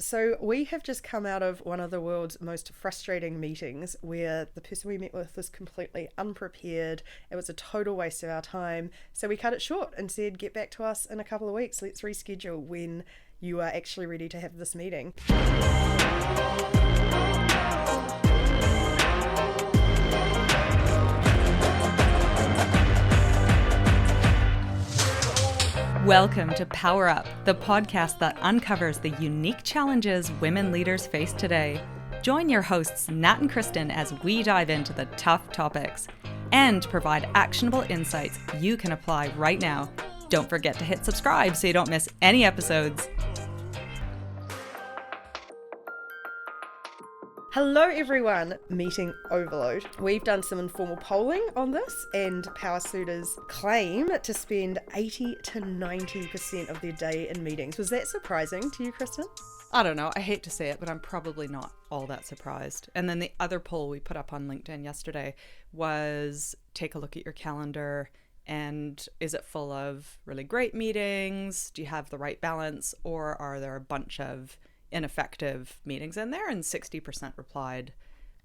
So we have just come out of one of the world's most frustrating meetings where the person we met with was completely unprepared. It was a total waste of our time. So we cut it short and said, get back to us in a couple of weeks. Let's reschedule when you are actually ready to have this meeting. Welcome to Power Up, the podcast that uncovers the unique challenges women leaders face today. Join your hosts, Nat and Kristen, as we dive into the tough topics and provide actionable insights you can apply right now. Don't forget to hit subscribe so you don't miss any episodes. Hello everyone, meeting overload. We've done some informal polling on this and Powrsuitors claim to spend 80 to 90% of their day in meetings. Was that surprising to you, Kristen? I don't know. I hate to say it, but I'm probably not all that surprised. And then the other poll we put up on LinkedIn yesterday was take a look at your calendar and is it full of really great meetings? Do you have the right balance? Or are there a bunch of ineffective meetings in there? And 60% replied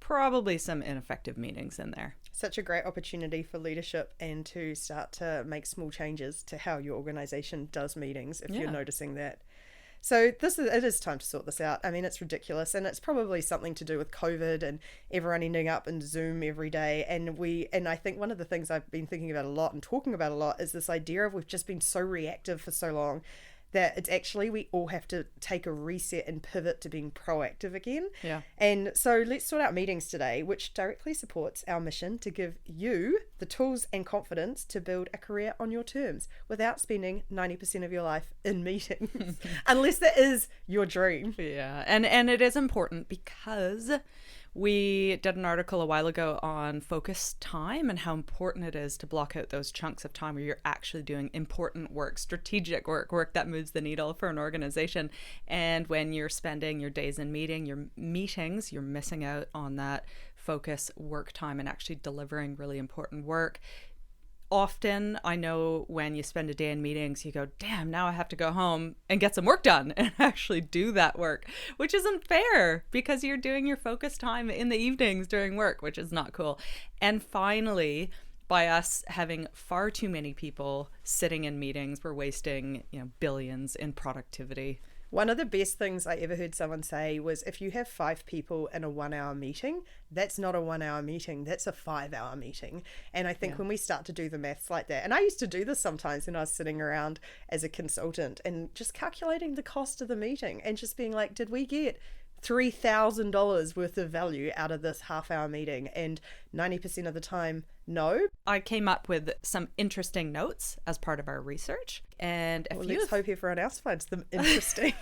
probably some ineffective meetings in there. Such a great opportunity for leadership and to start to make small changes to how your organization does meetings if you're noticing that. So it is time to sort this out. I mean, it's ridiculous, and it's probably something to do with COVID and everyone ending up in Zoom every day. And I think one of the things I've been thinking about a lot and talking about a lot is this idea of we've just been so reactive for so long that it's actually we all have to take a reset and pivot to being proactive again. Yeah. And so let's sort out meetings today, which directly supports our mission to give you the tools and confidence to build a career on your terms without spending 90% of your life in meetings, unless that is your dream. Yeah. And it is important because we did an article a while ago on focus time and how important it is to block out those chunks of time where you're actually doing important work, strategic work that moves the needle for an organization. And when you're spending your days in meetings, you're missing out on that focus work time and actually delivering really important work. Often, I know when you spend a day in meetings, you go, damn, now I have to go home and get some work done and actually do that work, which isn't fair because you're doing your focus time in the evenings during work, which is not cool. And finally, by us having far too many people sitting in meetings, we're wasting, billions in productivity. One of the best things I ever heard someone say was if you have 5 people in a 1-hour meeting, that's not a 1-hour meeting, that's a 5-hour meeting. And I think when we start to do the maths like that, and I used to do this sometimes when I was sitting around as a consultant and just calculating the cost of the meeting and just being like, did we get $3,000 worth of value out of this half-hour meeting? And 90% of the time, no. I came up with some interesting notes as part of our research. And let's hope everyone else finds them interesting.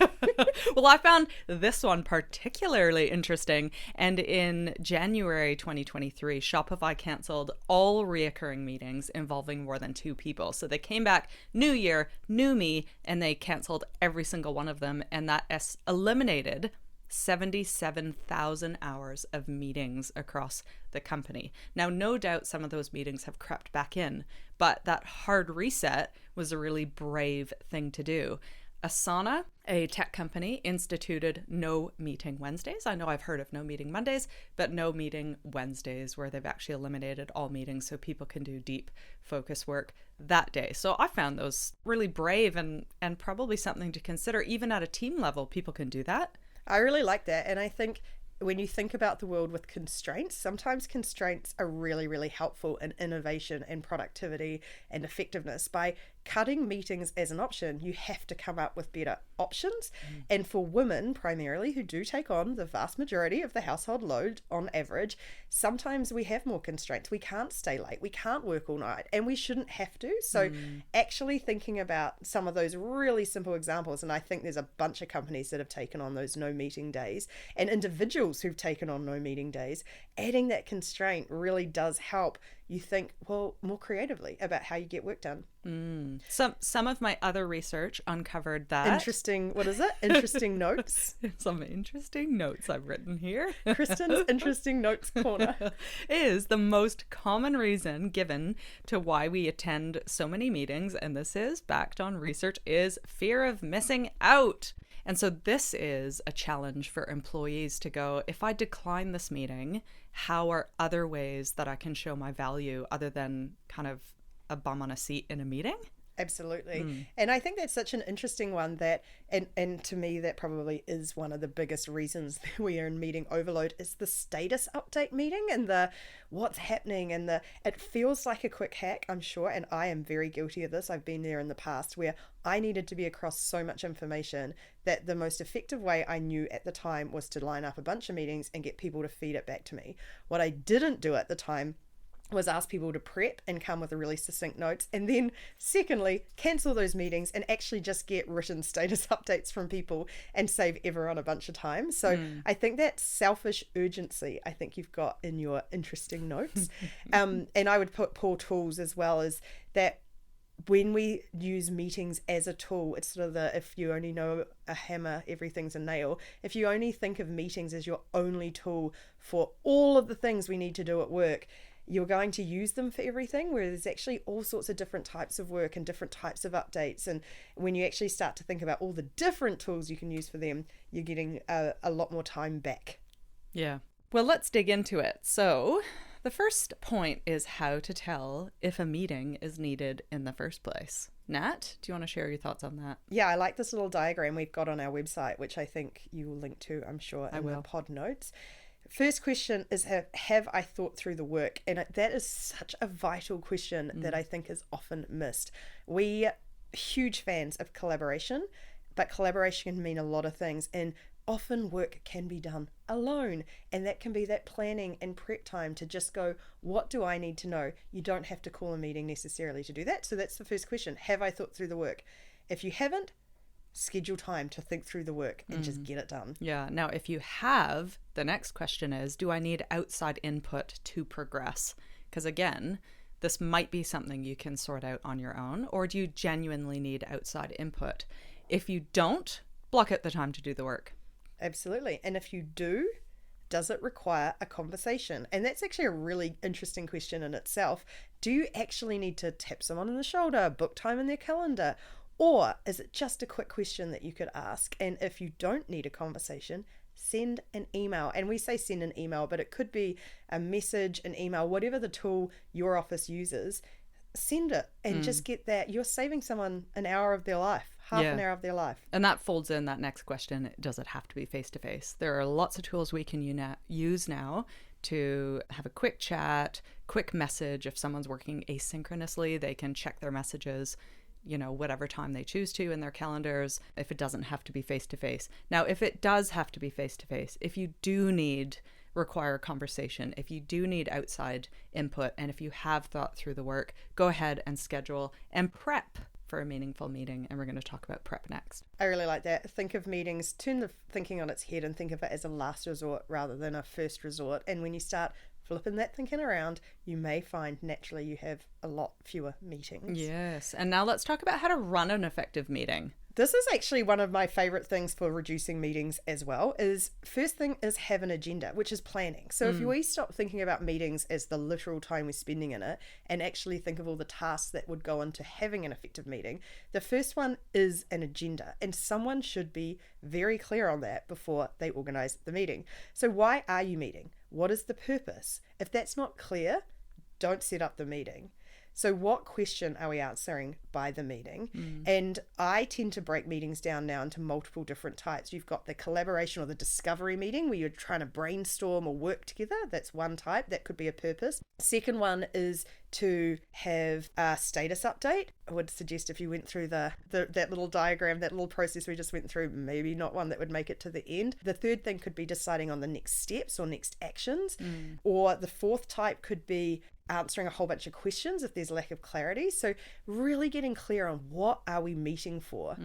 Well, I found this one particularly interesting. And in January 2023, Shopify canceled all reoccurring meetings involving more than 2 people. So they came back, new year, new me, and they canceled every single one of them. And that eliminated 77,000 hours of meetings across the company. Now, no doubt some of those meetings have crept back in, but that hard reset was a really brave thing to do. Asana, a tech company, instituted no meeting Wednesdays. I know I've heard of no meeting Mondays, but no meeting Wednesdays, where they've actually eliminated all meetings so people can do deep focus work that day. So I found those really brave and probably something to consider. Even at a team level, people can do that. I really like that. And I think when you think about the world with constraints, sometimes constraints are really, really helpful in innovation and productivity and effectiveness. By cutting meetings as an option, you have to come up with better options. And for women primarily, who do take on the vast majority of the household load on average, sometimes we have more constraints. We can't stay late, we can't work all night, and we shouldn't have to. So actually thinking about some of those really simple examples, and I think there's a bunch of companies that have taken on those no meeting days and individuals who've taken on no meeting days, adding that constraint really does help you think, well, more creatively about how you get work done. Some of my other research uncovered that. Interesting, what is it? Interesting notes? Some interesting notes I've written here. Kristen's Interesting Notes Corner. Is the most common reason given to why we attend so many meetings, and this is backed on research, is fear of missing out. And so this is a challenge for employees to go, if I decline this meeting, how are other ways that I can show my value other than kind of a bum on a seat in a meeting? Absolutely. And I think that's such an interesting one that, and to me, that probably is one of the biggest reasons that we are in meeting overload is the status update meeting and the what's happening and it feels like a quick hack, I'm sure. And I am very guilty of this. I've been there in the past where I needed to be across so much information that the most effective way I knew at the time was to line up a bunch of meetings and get people to feed it back to me. What I didn't do at the time was ask people to prep and come with a really succinct notes, and then secondly cancel those meetings and actually just get written status updates from people and save everyone a bunch of time. So I think that selfish urgency I think you've got in your interesting notes. And I would put Paul tools as well, as that when we use meetings as a tool, it's sort of if you only know a hammer, everything's a nail. If you only think of meetings as your only tool for all of the things we need to do at work, you're going to use them for everything, where there's actually all sorts of different types of work and different types of updates. And when you actually start to think about all the different tools you can use for them, you're getting a lot more time back. Yeah. Well, let's dig into it. So the first point is how to tell if a meeting is needed in the first place. Nat, do you want to share your thoughts on that? Yeah, I like this little diagram we've got on our website, which I think you will link to, I'm sure, in the pod notes. First question is, have I thought through the work? And that is such a vital question that I think is often missed. We are huge fans of collaboration, but collaboration can mean a lot of things. And often work can be done alone. And that can be that planning and prep time to just go, what do I need to know? You don't have to call a meeting necessarily to do that. So that's the first question. Have I thought through the work? If you haven't, schedule time to think through the work and just get it done. Yeah. Now, if you have, the next question is, do I need outside input to progress? Because again, this might be something you can sort out on your own, or do you genuinely need outside input? If you don't, block out the time to do the work. Absolutely. And if you do, does it require a conversation? And that's actually a really interesting question in itself. Do you actually need to tap someone on the shoulder, book time in their calendar? Or is it just a quick question that you could ask? And if you don't need a conversation, send an email. And we say send an email, but it could be a message, an email, whatever the tool your office uses. Send it and just get that. You're saving someone an hour of their life, half an hour of their life. And that folds in that next question. Does it have to be face-to-face? There are lots of tools we can use now to have a quick chat, quick message. If someone's working asynchronously, they can check their messages, whatever time they choose to in their calendars, if it doesn't have to be face-to-face. Now, if it does have to be face-to-face, if you do require a conversation, if you do need outside input, and if you have thought through the work, go ahead and schedule and prep for a meaningful meeting. And we're going to talk about prep next. I really like that. Think of meetings, turn the thinking on its head and think of it as a last resort rather than a first resort. And when you start flipping that thinking around, you may find naturally you have a lot fewer meetings. Yes. And now let's talk about how to run an effective meeting. This is actually one of my favorite things for reducing meetings as well. Is first thing is have an agenda, which is planning. So if we stop thinking about meetings as the literal time we're spending in it and actually think of all the tasks that would go into having an effective meeting, the first one is an agenda, and someone should be very clear on that before they organize the meeting. So why are you meeting? What is the purpose? If that's not clear, don't set up the meeting. So what question are we answering by the meeting? And I tend to break meetings down now into multiple different types. You've got the collaboration or the discovery meeting where you're trying to brainstorm or work together. That's one type. That could be a purpose. Second one is to have a status update. I would suggest if you went through that little diagram, that little process we just went through, maybe not one that would make it to the end. The third thing could be deciding on the next steps or next actions. Or the fourth type could be answering a whole bunch of questions if there's lack of clarity. So really getting clear on what are we meeting for.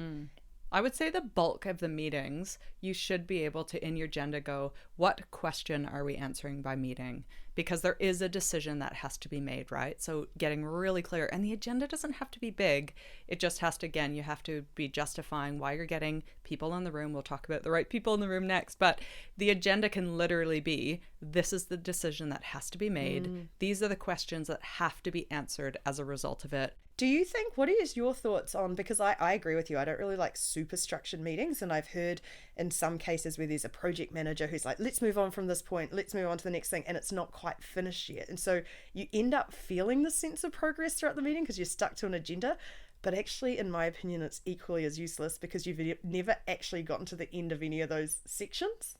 I would say the bulk of the meetings, you should be able to, in your agenda, go, what question are we answering by meeting? because there is a decision that has to be made, right? So getting really clear. And the agenda doesn't have to be big. It just has to, again, you have to be justifying why you're getting people in the room. We'll talk about the right people in the room next. But the agenda can literally be, this is the decision that has to be made. These are the questions that have to be answered as a result of it. Do you think, what is your thoughts on, because I agree with you, I don't really like super structured meetings, and I've heard in some cases where there's a project manager who's like, let's move on from this point, let's move on to the next thing, and it's not quite finished yet. And so you end up feeling the sense of progress throughout the meeting because you're stuck to an agenda. But actually, in my opinion, it's equally as useless because you've never actually gotten to the end of any of those sections.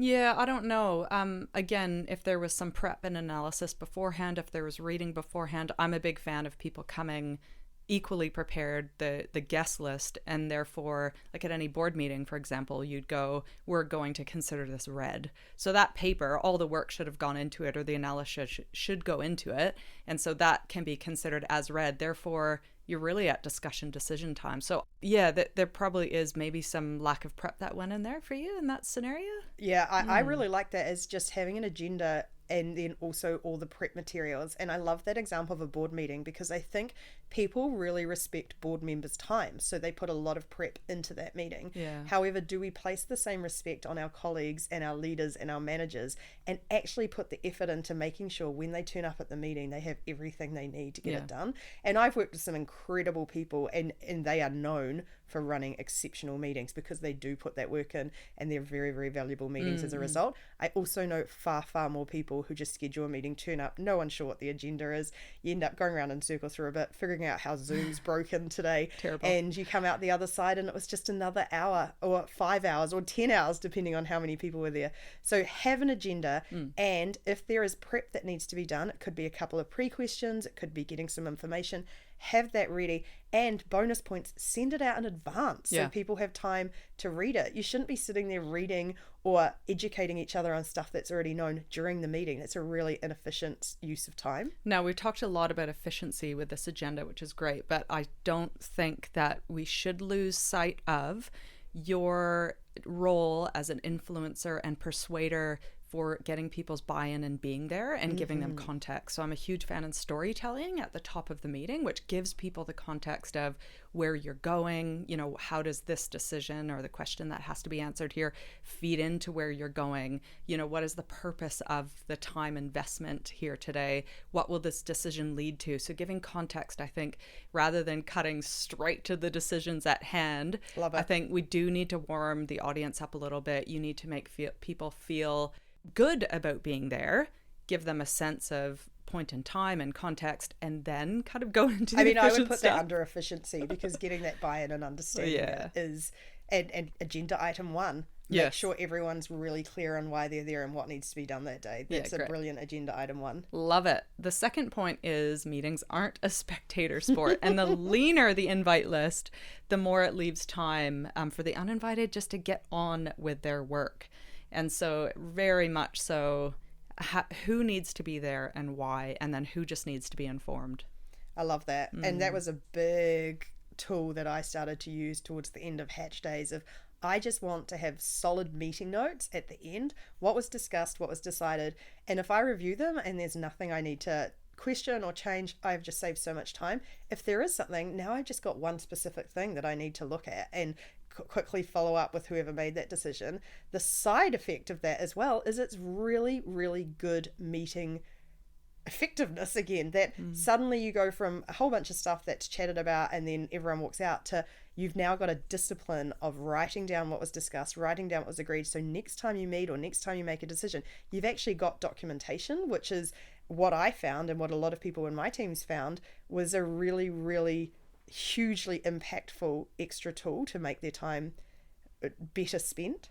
Yeah, I don't know. Again, if there was some prep and analysis beforehand, if there was reading beforehand, I'm a big fan of people coming equally prepared, the guest list, and therefore, like at any board meeting, for example, you'd go, we're going to consider this read. So that paper, all the work should have gone into it, or the analysis should go into it, and so that can be considered as read. Therefore, you're really at discussion decision time. So yeah, there probably is maybe some lack of prep that went in there for you in that scenario. Yeah, I really like that as just having an agenda and then also all the prep materials. And I love that example of a board meeting because I think people really respect board members' time. So they put a lot of prep into that meeting. Yeah. However, do we place the same respect on our colleagues and our leaders and our managers and actually put the effort into making sure when they turn up at the meeting, they have everything they need to get it done? And I've worked with some incredible people and they are known for running exceptional meetings because they do put that work in and they're very, very valuable meetings as a result. I also know far, far more people who just schedule a meeting, turn up, no one's sure what the agenda is. You end up going around in circles for a bit, figuring out how Zoom's broken today. Terrible. And you come out the other side and it was just another hour or 5 hours or 10 hours, depending on how many people were there. So have an agenda. And if there is prep that needs to be done, it could be a couple of pre-questions, it could be getting some information, have that ready. And bonus points, send it out in advance so people have time to read it. You shouldn't be sitting there reading or educating each other on stuff that's already known during the meeting. It's a really inefficient use of time. Now, we've talked a lot about efficiency with this agenda, which is great, but I don't think that we should lose sight of your role as an influencer and persuader for getting people's buy-in and being there and giving them context. So I'm a huge fan of storytelling at the top of the meeting, which gives people the context of where you're going, you know, how does this decision or the question that has to be answered here feed into where you're going? You know, what is the purpose of the time investment here today? What will this decision lead to? So giving context, I think, rather than cutting straight to the decisions at hand, Love it. I think we do need to warm the audience up a little bit. You need to make people feel good about being there, give them a sense of point in time and context, and then kind of go into the I would put stuff. that under efficiency because getting that buy-in and understanding it is and agenda item 1. Make sure everyone's really clear on why they're there and what needs to be done that day. That's a brilliant agenda item 1. Love it. The second point is meetings aren't a spectator sport. And the leaner the invite list, the more it leaves time for the uninvited just to get on with their work. And so very much so, who needs to be there and why, and then who just needs to be informed. I love that. And that was a big tool that I started to use towards the end of Hatch Days of I just want to have solid meeting notes at the end, what was discussed, what was decided. And if I review them and there's nothing I need to question or change, I've just saved so much time. If there is something, now I've just got one specific thing that I need to look at and quickly follow up with whoever made that decision. The side effect of that as well is it's really, really good meeting effectiveness again, that suddenly you go from a whole bunch of stuff that's chatted about and then everyone walks out to you've now got a discipline of writing down what was discussed, writing down what was agreed. So next time you meet or next time you make a decision, you've actually got documentation, which is what I found and what a lot of people in my teams found was a really, really hugely impactful extra tool to make their time better spent.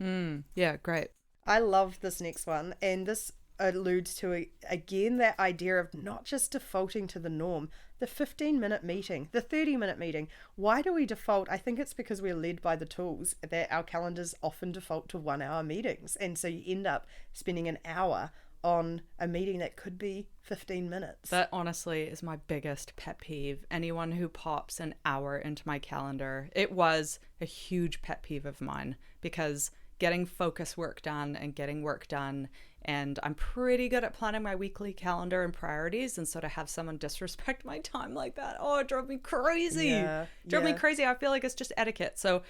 Yeah, great. I love this next one, and this alludes to again that idea of not just defaulting to the norm, the 15-minute meeting, the 30-minute meeting. Why do we default? I think it's because we're led by the tools that our calendars often default to 1-hour meetings, and so you end up spending an hour on a meeting that could be 15 minutes. That honestly is my biggest pet peeve. Anyone who pops an hour into my calendar, it was a huge pet peeve of mine because getting focus work done and getting work done. And I'm pretty good at planning my weekly calendar and priorities. And so to have someone disrespect my time like that, oh, it drove me crazy. Drove me crazy. I feel like it's just etiquette. So,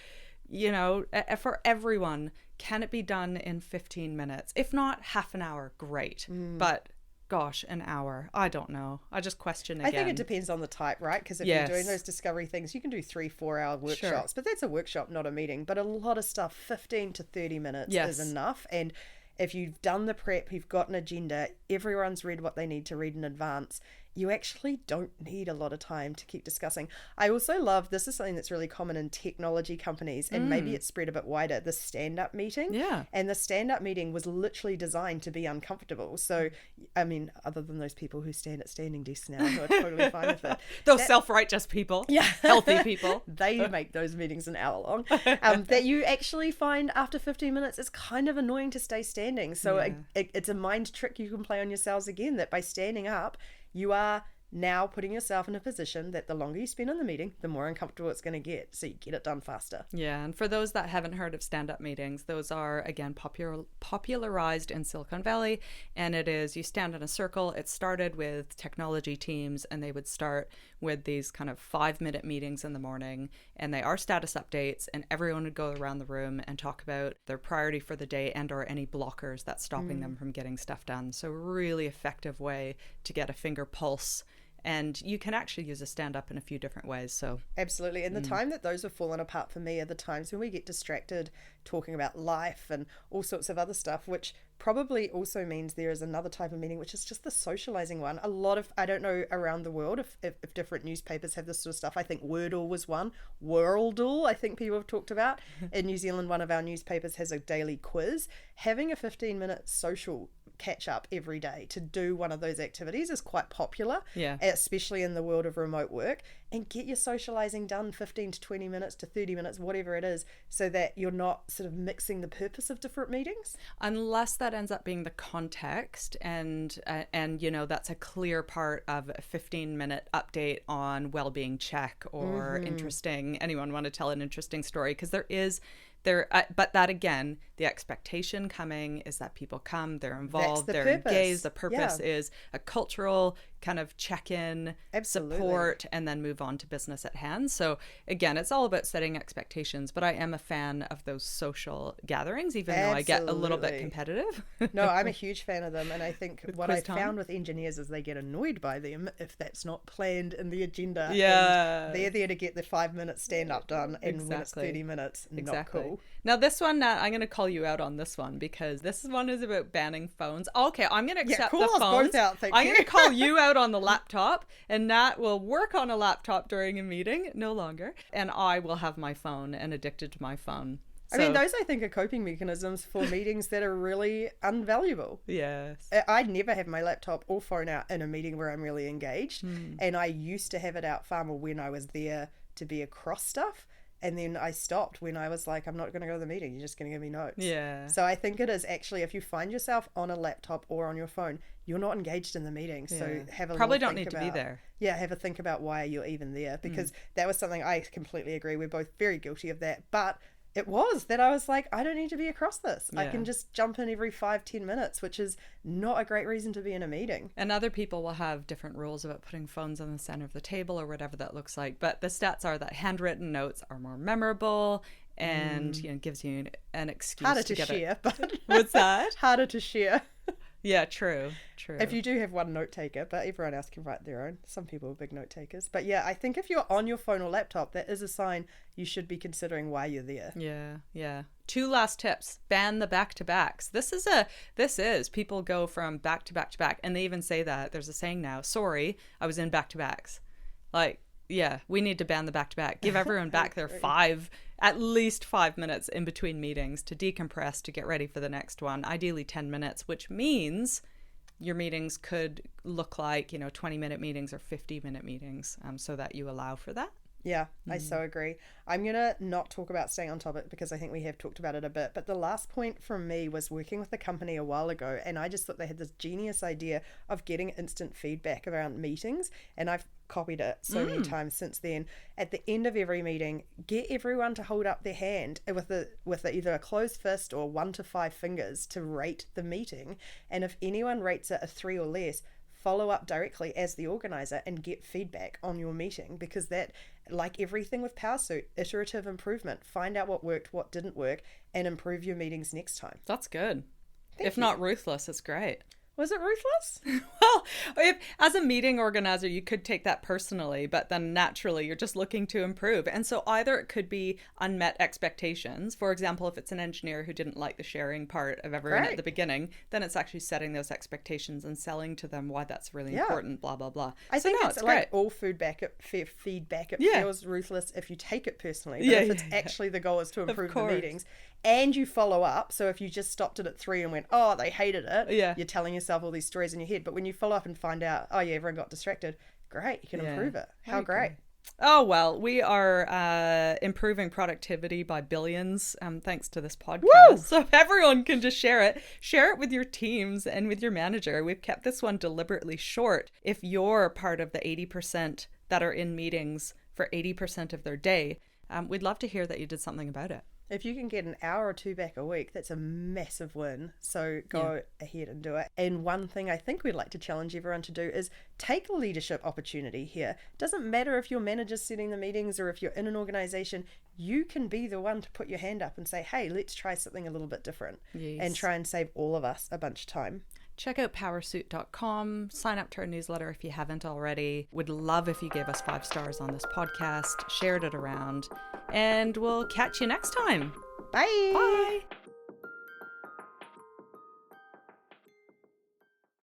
you know, for everyone, can it be done in 15 minutes? If not, half an hour, great. But gosh, an hour, I don't know. I just question again. I think it depends on the type, right? Because if you're doing those discovery things, you can do 3-4 hour workshops, but that's a workshop, not a meeting. But a lot of stuff, 15 to 30 minutes is enough. And if you've done the prep, you've got an agenda, everyone's read what they need to read in advance, you actually don't need a lot of time to keep discussing. I also love, this is something that's really common in technology companies, and maybe it's spread a bit wider, the stand-up meeting. Yeah. And the stand-up meeting was literally designed to be uncomfortable. So, I mean, other than those people who stand at standing desks now, who are totally fine with it. Those self-righteous people. Yeah. Healthy people. They make those meetings an hour long. That you actually find after 15 minutes, it's kind of annoying to stay standing. So it's a mind trick you can play on yourselves again, that by standing up, you are now putting yourself in a position that the longer you spend in the meeting, the more uncomfortable it's going to get. So you get it done faster. Yeah. And for those that haven't heard of stand-up meetings, those are, again, popularized in Silicon Valley. And it is, you stand in a circle. It started with technology teams, and they would start with these kind of 5-minute meetings in the morning. And they are status updates, and everyone would go around the room and talk about their priority for the day and or any blockers that's stopping them from getting stuff done. So really effective way to get a finger pulse. And you can actually use a stand-up in a few different ways. So absolutely. And the time that those have fallen apart for me are the times when we get distracted talking about life and all sorts of other stuff, which probably also means there is another type of meeting, which is just the socializing one. A lot of, I don't know around the world if different newspapers have this sort of stuff. I think Wordle was one. Worldle, I think people have talked about. In New Zealand, one of our newspapers has a daily quiz. Having a 15-minute social catch up every day to do one of those activities is quite popular, especially in the world of remote work. And get your socializing done 15 to 20 minutes to 30 minutes, whatever it is, so that you're not sort of mixing the purpose of different meetings. Unless that ends up being the context, and you know, that's a clear part of a 15-minute update on well-being check or interesting. Anyone want to tell an interesting story? Because but that again, the expectation coming is that people come, they're involved, they're engaged. The purpose is a cultural kind of check-in, support, and then move on to business at hand. So again, it's all about setting expectations, but I am a fan of those social gatherings, even though I get a little bit competitive. No, I'm a huge fan of them. And I think what I found with engineers is they get annoyed by them if that's not planned in the agenda. Yeah. And they're there to get the 5-minute stand-up done, and when it's 30 minutes, not cool. Now this one, Nat, I'm going to call you out on this one, because this one is about banning phones. Okay, I'm going to accept the phones. I'm going to call you out on the laptop, and Nat will work on a laptop during a meeting, no longer, and I will have my phone and addicted to my phone. I mean, those I think are coping mechanisms for meetings that are really invaluable. Yes. I never have my laptop or phone out in a meeting where I'm really engaged, and I used to have it out far more when I was there to be across stuff. And then I stopped when I was like, I'm not going to go to the meeting. You're just going to give me notes. Yeah. So I think it is actually, if you find yourself on a laptop or on your phone, you're not engaged in the meeting. So have a probably don't need to be there. Yeah, have a think about why you're even there, because that was something I completely agree. We're both very guilty of that. But it was that I was like, I don't need to be across this. I can just jump in every 5-10 minutes, which is not a great reason to be in a meeting. And other people will have different rules about putting phones on the center of the table or whatever that looks like. But the stats are that handwritten notes are more memorable, and you know, gives you an excuse harder to get share, it. But what's that? Harder to share. Yeah, true. If you do have one note taker, but everyone else can write their own. Some people are big note takers. But yeah, I think if you're on your phone or laptop, that is a sign you should be considering why you're there. Yeah. 2 last tips. Ban the back-to-backs. This is people go from back to back to back, and they even say that. There's a saying now, sorry, I was in back-to-backs. Like, yeah, we need to ban the back-to-back. Give everyone back their at least 5 minutes in between meetings to decompress, to get ready for the next one. Ideally 10 minutes, which means your meetings could look like, 20-minute meetings or 50-minute meetings, so that you allow for that. Yeah, I so agree. I'm going to not talk about staying on topic because I think we have talked about it a bit. But the last point from me was working with the company a while ago, and I just thought they had this genius idea of getting instant feedback around meetings. And I've copied it so many times since then. At the end of every meeting, get everyone to hold up their hand with either a closed fist or 1 to 5 fingers to rate the meeting. And if anyone rates it a 3 or less, follow up directly as the organizer and get feedback on your meeting, because that, like everything with Powrsuit, iterative improvement. Find out what worked, what didn't work, and improve your meetings next time. That's good. Thank If you. not ruthless, it's great. Was it ruthless? Well, as a meeting organizer, you could take that personally, but then naturally you're just looking to improve. And so either it could be unmet expectations. For example, if it's an engineer who didn't like the sharing part of everyone at the beginning, then it's actually setting those expectations and selling to them why that's really important, blah, blah, blah. I think no, it's great. like all feedback. It Yeah. feels ruthless if you take it personally. But Yeah, if it's yeah, actually the goal is to improve the course. meetings and you follow up. So if you just stopped it at 3 and went, oh, they hated it. Yeah. You're telling yourself all these stories in your head. But when you follow up and find out, oh, yeah, everyone got distracted. Great. You can improve it. How great. Oh, well, we are improving productivity by billions thanks to this podcast. Woo! So if everyone can just share it with your teams and with your manager. We've kept this one deliberately short. If you're part of the 80% that are in meetings for 80% of their day, we'd love to hear that you did something about it. If you can get an hour or 2 back a week, that's a massive win. So go ahead and do it. And one thing I think we'd like to challenge everyone to do is take a leadership opportunity here. Doesn't matter if your manager's setting the meetings or if you're in an organization, you can be the one to put your hand up and say, hey, let's try something a little bit different and try and save all of us a bunch of time. Check out Powrsuit.com. Sign up to our newsletter if you haven't already. Would love if you gave us 5 stars on this podcast, shared it around, and we'll catch you next time. Bye. Bye.